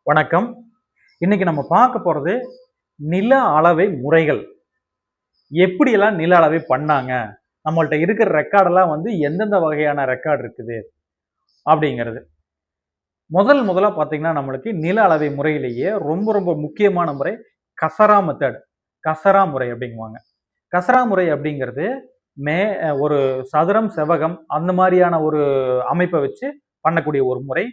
வணக்கம். இன்னைக்கு நம்ம பார்க்க போறது நில அளவை முறைகள். எப்படியெல்லாம் நில அளவை பண்ணாங்க, நம்மள்ட்ட இருக்கிற ரெக்கார்டெல்லாம் எந்தெந்த வகையான ரெக்கார்டு இருக்குது அப்படிங்கிறது. முதலா பார்த்தீங்கன்னா, நம்மளுக்கு நில அளவை முறையிலேயே ரொம்ப ரொம்ப முக்கியமான முறை கசரா மெத்தட். கசரா முறை அப்படிங்குவாங்க. கசரா முறை அப்படிங்கிறது மே ஒரு சதுரம், செவ்வகம் அந்த மாதிரியான ஒரு அமைப்பை வச்சு பண்ணக்கூடிய ஒரு முறை.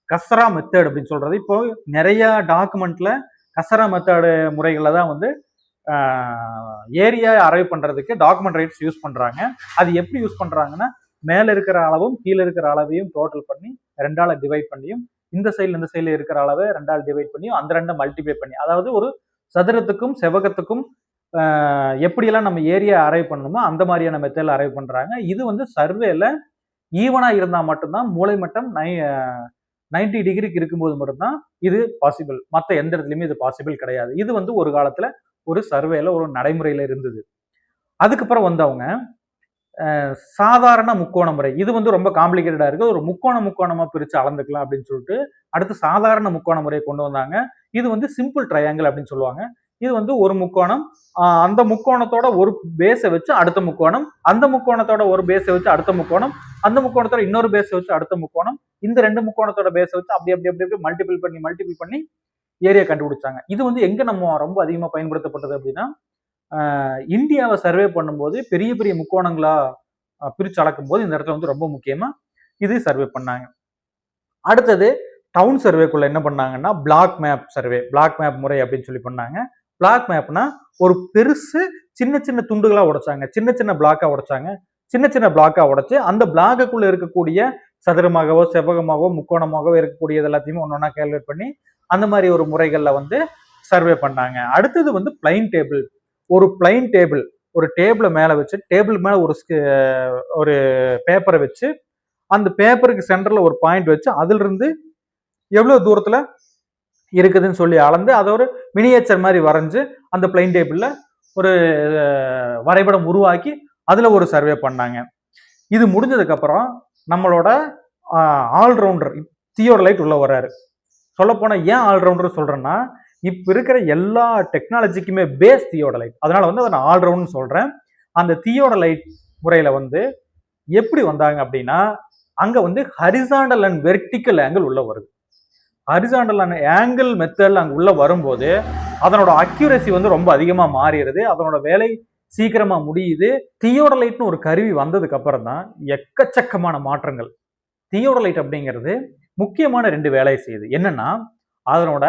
கசரா மெத்தட் அப்படின்னு சொல்றது இப்போ நிறைய டாக்குமெண்ட்ல கசரா மெத்தடு முறைகளை தான் ஏரியா அரைவ் பண்றதுக்கு டாக்குமெண்ட் ரைட்ஸ் யூஸ் பண்றாங்க. அது எப்படி யூஸ் பண்றாங்கன்னா, மேல இருக்கிற அளவும் கீழே இருக்கிற அளவையும் டோட்டல் பண்ணி ரெண்டால டிவைட் பண்ணியும், இந்த சைடுல இருக்கிற அளவை ரெண்டால் டிவைட் பண்ணியும் அந்த ரெண்டை மல்டிப்ளை பண்ணி, அதாவது ஒரு சதுரத்துக்கும் செவ்வகத்துக்கும் எப்படியெல்லாம் நம்ம ஏரியா அரைவ் பண்ணணுமோ அந்த மாதிரியான மெத்தட்ல அரைவ் பண்றாங்க. இது சர்வேல ஈவனா இருந்தா மட்டும்தான் மூலைமட்டம் 90 டிகிரிக்கு இருக்கும்போது மட்டும்தான் இது பாசிபிள். மற்ற எந்த இடத்துலையுமே இது பாசிபிள் கிடையாது. இது ஒரு காலத்துல ஒரு சர்வேல ஒரு நடைமுறையில இருந்தது. அதுக்கப்புறம் அவங்க சாதாரண முக்கோண முறை. இது ரொம்ப காம்ப்ளிகேட்டடா இருக்கு. ஒரு முக்கோணமா பிரிச்சு அளந்துக்கலாம் அப்படின்னு சொல்லிட்டு அடுத்து சாதாரண முக்கோண முறையை கொண்டு வந்தாங்க. இது சிம்பிள் ட்ரையாங்கிள் அப்படின்னு சொல்லுவாங்க. இது ஒரு முக்கோணம், அந்த முக்கோணத்தோட ஒரு பேஸை வச்சு அடுத்த முக்கோணம், அந்த முக்கோணத்தோட ஒரு பேஸை வச்சு அடுத்த முக்கோணம், அந்த முக்கோணத்தோட இன்னொரு பேஸை வச்சு அடுத்த முக்கோணம், இந்த ரெண்டு முக்கோணத்தோட பேஸை வச்சு அப்படி மல்டிபிள் பண்ணி ஏரியா கண்டுபிடிச்சாங்க. இது எங்க நம்ம ரொம்ப அதிகமா பயன்படுத்தப்பட்டது அப்படின்னா, இந்தியாவை சர்வே பண்ணும்போது பெரிய பெரிய முக்கோணங்களா பிரிச்சு அளக்கும் போது இந்த இடத்துல ரொம்ப முக்கியமா இது சர்வே பண்ணாங்க. அடுத்தது டவுன் சர்வேக்குள்ள என்ன பண்ணாங்கன்னா, பிளாக் மேப் முறை அப்படின்னு சொல்லி பண்ணாங்க. பிளாக் மேப்னா ஒரு பெருசு சின்ன சின்ன துண்டுகளா உடைச்சாங்க, சின்ன சின்ன பிளாக்கா உடைச்சு அந்த பிளாக்குள்ள இருக்கக்கூடிய சதுரமாகவோ செவ்வகமாகவோ முக்கோணமாகவோ இருக்கக்கூடியது எல்லாத்தையுமே ஒன்னொன்னா கேல்குலேட் பண்ணி அந்த மாதிரி ஒரு முறைகள்ல சர்வே பண்ணாங்க. அடுத்தது பிளைன் டேபிள். ஒரு பிளைன் டேபிள், ஒரு டேபிளை மேல வச்சு டேபிள் மேல ஒரு பேப்பரை வச்சு அந்த பேப்பருக்கு சென்டர்ல ஒரு பாயிண்ட் வச்சு அதுல இருந்து எவ்வளவு தூரத்துல இருக்குதுன்னு சொல்லி அளந்து அதை ஒரு மினியேச்சர் மாதிரி வரைஞ்சு அந்த பிளைன் டேபிள்ல ஒரு வரைபடம் உருவாக்கி அதுல ஒரு சர்வே பண்ணாங்க. இது முடிஞ்சதுக்கு அப்புறம் நம்மளோட ஆல்ரவுண்டர் தியோடலைட் உள்ள வர்றாரு. சொல்ல போனா ஏன் ஆல்ரவுண்டர் சொல்றேன்னா, இப்ப இருக்கிற எல்லா டெக்னாலஜிக்குமே பேஸ் தியோடலைட். அதனால அதை நான் ஆல்ரவுண்ட் சொல்றேன். அந்த தியோடலைட் முறையில எப்படி வந்தாங்க அப்படின்னா, அங்க ஹரிசாண்டல் அண்ட் வெர்டிக்கல் ஆங்கிள் உள்ள வருது. ஹரிசாண்டல் அண்ட் ஆங்கிள் மெத்தட்ல அங்க உள்ள வரும்போது அதனோட அக்யூரசி ரொம்ப அதிகமா மாறிடுது. அதனோட வேலை சீக்கிரமா முடியுது. தியோடலைட்னு ஒரு கருவி வந்ததுக்கு அப்புறம் தான் எக்கச்சக்கமான மாற்றங்கள். தியோடலைட் அப்படிங்கிறது முக்கியமான 2 வேலையை செய்யுது. என்னன்னா, அதனோட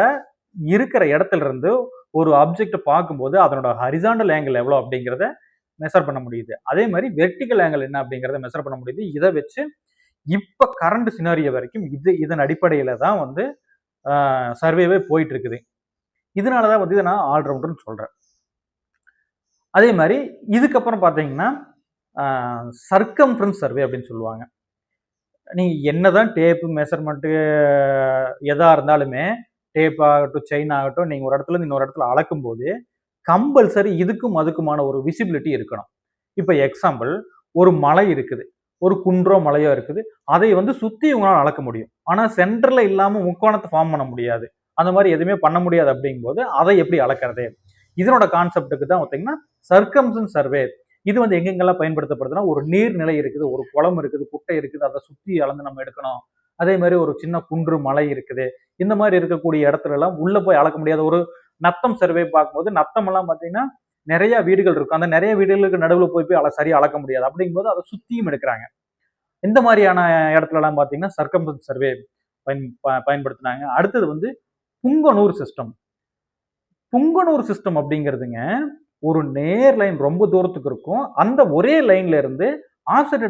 இருக்கிற இடத்துல இருந்து ஒரு ஆப்ஜெக்ட் பார்க்கும்போது அதனோட ஹரிசாண்டல் ஆங்கிள் எவ்வளோ அப்படிங்கிறத மெஷர் பண்ண முடியுது. அதே மாதிரி வெர்டிக்கல் ஆங்கிள் என்ன அப்படிங்கிறத மெஷர் பண்ண முடியுது. இதை வச்சு இப்ப கரண்ட் சினாரியோ வரைக்கும் இதன் அடிப்படையில தான் சர்வேவே போயிட்டு இருக்குது. இதனாலதான் இதை நான் ஆல்ரவுண்டர்னு சொல்றேன். அதே மாதிரி இதுக்கப்புறம் பார்த்தீங்கன்னா சர்க்கம்ஃபரன்ஸ் சர்வே அப்படின்னு சொல்லுவாங்க. நீங்க என்னதான் டேப்பு மெஷர்மெண்ட்டு எதா இருந்தாலுமே, டேப் ஆகட்டும் செயின் ஆகட்டும், நீங்க ஒரு இடத்துல இருந்து இன்னொரு இடத்துல அளக்கும் போது கம்பல்சரி இதுக்கும் அதுக்குமான ஒரு விசிபிலிட்டி இருக்கணும். இப்ப எக்ஸாம்பிள், ஒரு மலை இருக்குது, ஒரு குன்றோ மலையோ இருக்குது, அதை சுத்தி உங்களால் அளக்க முடியும். ஆனா சென்டர்ல இல்லாம முக்கோணத்தை ஃபார்ம் பண்ண முடியாது. அந்த மாதிரி எதுவுமே பண்ண முடியாது. அப்படிங்கும்போது அதை எப்படி அளக்கிறது, இதனோட கான்செப்டுக்கு தான் பார்த்தீங்கன்னா சர்க்கம்ஃபரன்ஸ் சர்வே. இது எங்கெங்கெல்லாம் பயன்படுத்தப்படுதுன்னா, ஒரு நீர்நிலை இருக்குது, ஒரு குளம் இருக்குது, குட்டை இருக்குது, அதை சுற்றி அளந்து நம்ம எடுக்கணும். அதே மாதிரி ஒரு சின்ன குன்று மலை இருக்குது, இந்த மாதிரி இருக்கக்கூடிய இடத்துல எல்லாம் உள்ள போய் அளக்க முடியாது. ஒரு நத்தம் சர்வே பார்க்கும்போது நத்தம் எல்லாம் பார்த்தீங்கன்னா நிறைய வீடுகள் இருக்கும். அந்த நிறைய வீடுகளுக்கு நடுவில் போய் சரியா அளக்க முடியாது. அப்படிங்கும்போது அதை சுத்தியும் எடுக்கிறாங்க. இந்த மாதிரியான இடத்துல எல்லாம் பார்த்தீங்கன்னா சர்க்கம்ஃபரன்ஸ் சர்வே பயன்படுத்தினாங்க. அடுத்தது புங்கனூர் சிஸ்டம். புங்கனூர் சிஸ்டம் அப்படிங்கிறதுங்க ஒரு நேர் லைன் ரொம்ப தூரத்துக்கு இருக்கும். அந்த ஒரே லைன்ல இருந்து ஆஃப்செட்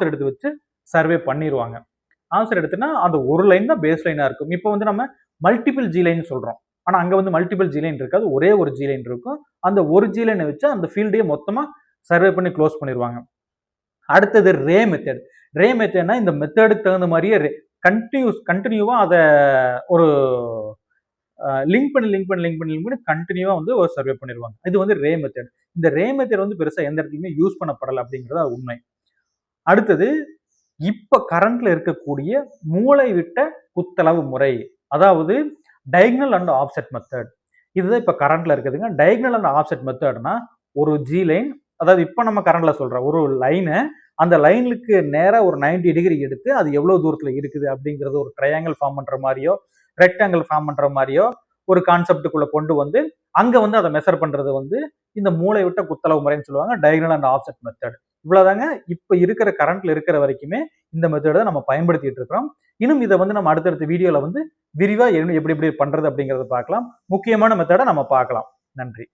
எடுத்து வச்சு சர்வே பண்ணிடுவாங்க. ஆஃப்செட் எடுத்துன்னா அந்த ஒரு லைன் தான் பேஸ் லைனா இருக்கும். இப்போ நம்ம மல்டிபிள் ஜி லைன் சொல்றோம். ஆனா அங்க மல்டிபிள் ஜி லைன் இருக்காது, ஒரே ஒரு ஜி லைன் இருக்கும். அந்த ஒரு ஜி லைனை வச்சு அந்த ஃபீல்டையே மொத்தமா சர்வே பண்ணி க்ளோஸ் பண்ணிடுவாங்க. அடுத்தது ரே மெத்தட். ரே மெத்தட்னா இந்த மெத்தடுக்கு தகுந்த மாதிரியே கண்டினியூவா அதை ஒரு லிங்க் பண்ணி கண்டினியூவா ஒரு சர்வே பண்ணிடுவாங்க. இது ரே மெத்தட். இந்த ரே மெத்தட் பெருசா எந்த இடத்துலையுமே யூஸ் பண்ணப்படலை அப்படிங்கிறது உண்மை. அடுத்தது இப்ப கரண்ட்ல இருக்கக்கூடிய மூளை விட்ட குத்தளவு முறை. அதாவது டயகனல் அண்ட் ஆஃப்செட் மெத்தட். இதுதான் இப்போ கரண்ட்ல இருக்குதுங்க. டயகனல் அண்ட் ஆஃப்செட் மெத்தட்னா ஒரு ஜி லைன், அதாவது இப்போ நம்ம கரண்ட்ல சொல்ற ஒரு லைனு, அந்த லைனுக்கு நேரா ஒரு 90 டிகிரி எடுத்து அது எவ்வளவு தூரத்துல இருக்குது அப்படிங்கிறது ஒரு ட்ரையாங்கிள் ஃபார்ம் பண்ற மாதிரியோ ரெக்டாங்கிள் ஃபார்ம் பண்ற மாதிரியோ ஒரு கான்செப்டுக்குள்ள கொண்டு வந்து அங்க வந்து அதை மெஷர் பண்றது வந்து இந்த மூளை விட்ட குத்தளவு முறைன்னு சொல்லுவாங்க, டயகனல் அண்ட் ஆஃப்செட் மெத்தட். இவ்வளவுதாங்க இப்ப இருக்கிற கரண்ட்ல இருக்கிற வரைக்குமே இந்த மெத்தடை நம்ம பயன்படுத்திட்டு இருக்கிறோம். இன்னும் இதை வந்து நம்ம அடுத்தடுத்த வீடியோல வந்து விரிவா எப்படி எப்படி பண்றது அப்படிங்கறத பார்க்கலாம். முக்கியமான மெத்தடை நம்ம பார்க்கலாம். நன்றி.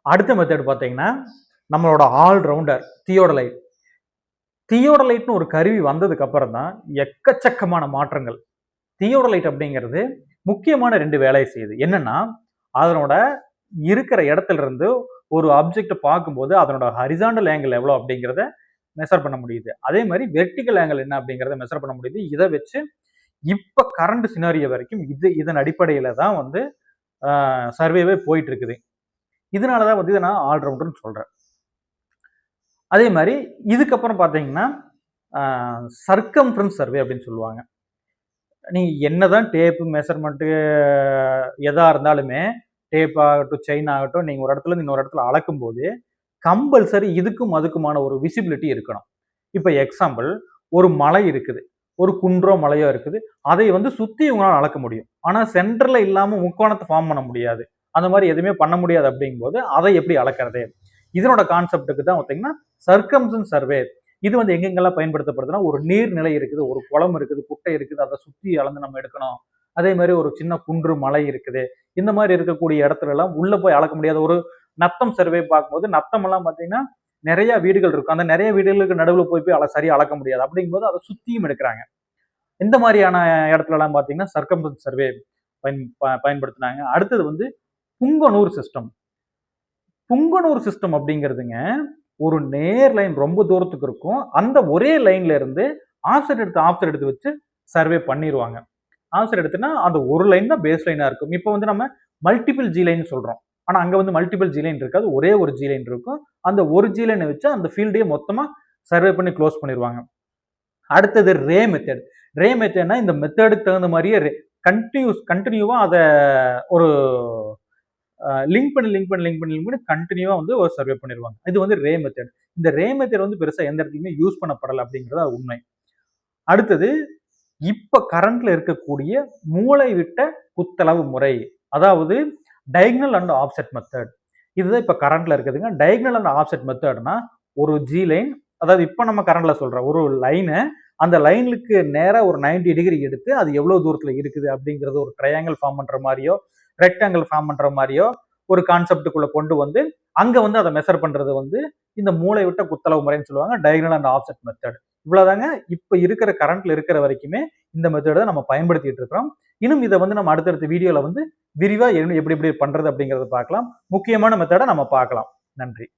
அடுத்த மெத்தட் பார்த்தீங்கன்னா நம்மளோட ஆல்ரவுண்டர் தியோடலைட். தியோடலைட்னு ஒரு கருவி வந்ததுக்கு அப்புறம் தான் எக்கச்சக்கமான மாற்றங்கள். தியோடலைட் அப்படிங்கிறது முக்கியமான 2 வேலையை செய்யுது. என்னன்னா, அதனோட இருக்கிற இடத்துல இருந்து ஒரு ஆப்ஜெக்ட் பார்க்கும்போது அதனோட ஹரிசாண்டல் ஆங்கிள் எவ்வளோ அப்படிங்கிறத மெஷர் பண்ண முடியுது. அதே மாதிரி வெர்டிகல் ஆங்கிள் என்ன அப்படிங்கிறத மெஷர் பண்ண முடியுது. இதை வச்சு இப்ப கரண்ட் சினாரியோ வரைக்கும் இதன் அடிப்படையில தான் வந்து சர்வேவே போயிட்டு இருக்குது. இதனாலதான் வந்து இதை நான் ஆல்ரவுண்டர்னு சொல்றேன். அதே மாதிரி இதுக்கப்புறம் பார்த்தீங்கன்னா சர்க்கம்ஃபரன்ஸ் சர்வே அப்படின்னு சொல்லுவாங்க. நீங்க என்னதான் டேப்பு மெஷர்மெண்ட்டு எதா இருந்தாலுமே, டேப் ஆகட்டும், செயின் ஆகட்டும், நீங்க ஒரு இடத்துல இருந்து இன்னொரு இடத்துல அளக்கும் போது கம்பல்சரி இதுக்கும் அதுக்குமான ஒரு விசிபிலிட்டி இருக்கணும். இப்ப எக்ஸாம்பிள், ஒரு மலை இருக்குது, ஒரு குன்றோ மலையோ இருக்குது, அதை வந்து சுத்தி உங்களால அளக்க முடியும். ஆனா சென்டர்ல இல்லாம முக்கோணத்தை ஃபார்ம் பண்ண முடியாது. அந்த மாதிரி எதுவுமே பண்ண முடியாது அப்படிங்கும்போது அதை எப்படி அளக்கிறது? இதனோட கான்செப்டுக்கு தான் பார்த்தீங்கன்னா சர்க்கம்ஃபரன்ஸ் சர்வே. இது வந்து எங்கெங்கெல்லாம் பயன்படுத்தப்படுதுன்னா, ஒரு நீர்நிலை இருக்குது, ஒரு குளம் இருக்குது, குட்டை இருக்குது, அதை சுற்றி அளந்து நம்ம எடுக்கணும். அதே மாதிரி ஒரு சின்ன குன்று மலை இருக்குது, இந்த மாதிரி இருக்கக்கூடிய இடத்துல எல்லாம் உள்ள போய் அளக்க முடியாத ஒரு நத்தம் சர்வே பார்க்கும்போது, நத்தம் எல்லாம் பார்த்தீங்கன்னா நிறைய வீடுகள் இருக்கும். அந்த நிறைய வீடுகளுக்கு நடுவில் போய் போய் சரியா அளக்க முடியாது. அப்படிங்கும்போது அதை சுத்தியும் எடுக்கிறாங்க. இந்த மாதிரியான இடத்துல எல்லாம் பார்த்தீங்கன்னா சர்க்கம்ஃபரன்ஸ் சர்வே பயன்படுத்தினாங்க. அடுத்தது வந்து புங்கனூர் சிஸ்டம். புங்கனூர் சிஸ்டம் அப்படிங்கிறதுங்க ஒரு நேர் லைன் ரொம்ப தூரத்துக்கு இருக்கும். அந்த ஒரே லைன்ல இருந்து ஆஃப்செட் எடுத்து வச்சு சர்வே பண்ணிடுவாங்க. ஆஃப்செட் எடுத்துன்னா அந்த ஒரு லைன் தான் பேஸ் லைனா இருக்கும். இப்போ வந்து நம்ம மல்டிபிள் ஜி லைன் சொல்றோம். ஆனா அங்க வந்து மல்டிபிள் ஜி லைன் இருக்காது, ஒரே ஒரு ஜி லைன் இருக்கும். அந்த ஒரு ஜி லைனை வச்சு அந்த ஃபீல்டையே மொத்தமா சர்வே பண்ணி க்ளோஸ் பண்ணிடுவாங்க. அடுத்தது ரே மெத்தட். ரே மெத்தட்னா இந்த மெத்தடுக்கு தகுந்த மாதிரியே கண்டினியூவா அதை ஒரு லிங்க் பண்ணி கண்டினியூவா வந்து ஒரு சர்வே பண்ணிடுவாங்க. இது வந்து ரே மெத்தட். இந்த ரே மெத்தட் வந்து பெருசா எந்த இடத்துலையுமே யூஸ் பண்ணப்படலை அப்படிங்கிறது உண்மை. அடுத்தது இப்ப கரண்ட்ல இருக்கக்கூடிய மூளை விட்ட குத்தளவு முறை, அதாவது டயகனல் அண்ட் ஆஃப்செட் மெத்தட். இதுதான் இப்ப கரண்ட்ல இருக்குதுங்க. டயகனல் அண்ட் ஆஃப்செட் மெத்தட்னா ஒரு ஜி லைன், அதாவது இப்ப நம்ம கரண்ட்ல சொல்ற ஒரு லைனு, அந்த லைனுக்கு நேரா ஒரு 90 டிகிரி எடுத்து அது எவ்வளவு தூரத்துல இருக்குது அப்படிங்கறது ஒரு ட்ரையாங்கிள் ஃபார்ம் பண்ற மாதிரியோ ரெக்டாங்கிள் ஃபார்ம் பண்ற மாதிரியோ ஒரு கான்செப்டுக்குள்ள கொண்டு வந்து அங்க வந்து அதை மெஷர் பண்றது வந்து இந்த மூளை விட்ட குத்தளவு முறைன்னு சொல்லுவாங்க, டயகனல் அண்ட் ஆஃப்செட் மெத்தட். இவ்வளவுதாங்க. இப்ப இருக்கிற கரண்ட்ல இருக்கிற வரைக்குமே இந்த மெத்தடை நம்ம பயன்படுத்திட்டு இருக்கிறோம். இன்னும் இதை வந்து நம்ம அடுத்தடுத்த வீடியோல வந்து விரிவா எப்படி எப்படி பண்றது அப்படிங்கறத பார்க்கலாம். முக்கியமான மெத்தடை நம்ம பார்க்கலாம். நன்றி.